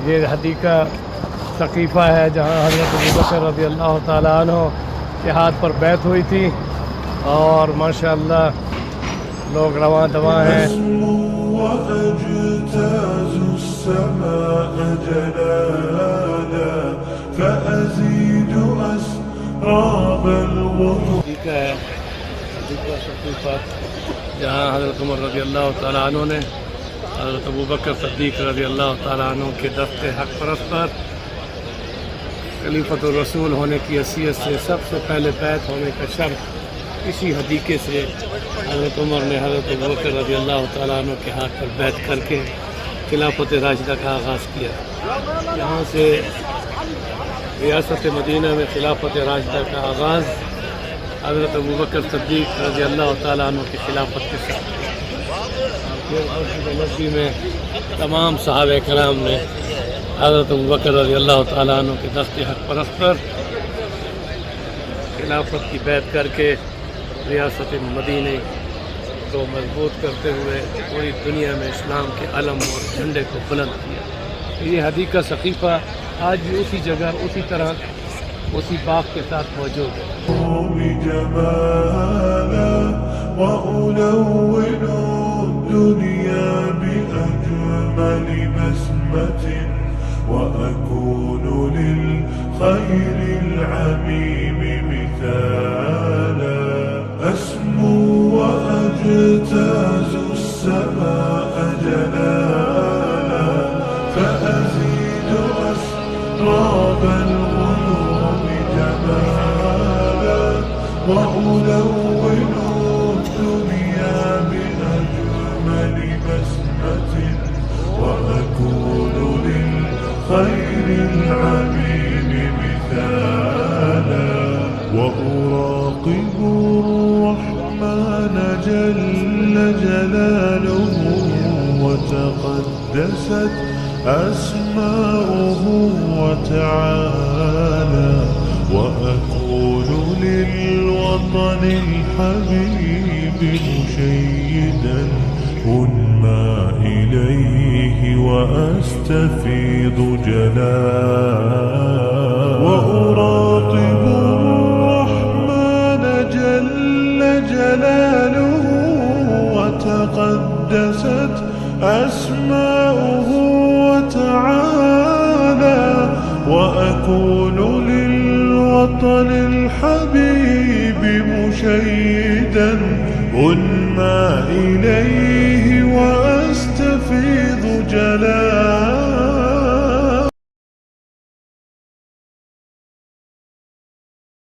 ये हदीका सकीफ़ा है जहाँ हज़रत अबू बकर रज़ी अल्लाह ताला अन्हु के हाथ पर बैत हुई थी और माशाअल्लाह लोग रवां दवा हैं। हदीका है हदीका सकीफ़ा जहाँ हज़रत उमर रज़ी अल्लाह ताला अन्हु ने हज़रत अबू बकर सिद्दीक़ रज़ी अल्लाह ताला अन्हु के दस्ते हक़ परस्त पर खलीफतुर रसूल होने की हैसियत से सबसे पहले बैत होने का शर्त इसी हदीके से हज़रत उमर ने हज़रत अबू बकर रज़ी अल्लाह ताला अन्हु के हाथ पर बैत करके खिलाफत राशिदा का आगाज़ किया। यहाँ से रियासत मदीना में खिलाफत राशिदा का आगाज़ हज़रत अबू बकर सिद्दीक़ रज़ी अल्लाह ताला अन्हु की खिलाफत के साथ नबी में तमाम सहाबा कराम ने हज़रत अबू बकर रज़ी अल्लाह ताला अन्हु के दस्ते हक़ परस्त पर खिलाफत की बैत करके रियासत मदीने को मजबूत करते हुए पूरी दुनिया में इस्लाम के अलम और झंडे को बुलंद किया। ये हदीका सकीफ़ा आज भी उसी जगह उसी तरह उसी बाग के साथ मौजूद है। وأكون للخير العميم مثالا أسمو وأجتاز السماء جلالا فأزيد أسراب الغيوم جمالا وألون الدنيا بأجمل بسمة وأكون للخير العميم مثالا وأراقب الرحمن جل جلاله وتقدست أسماؤه وتعالى وأكون للوطن الحبيب مشيدا أنمى إليه وأستفيض جلالا وأراقب الرحمن جل جلاله وتقدست أسماؤه وتعالى وأكون للوطن الحبيب مشيدا أنمى إليه وأستفيض جلالا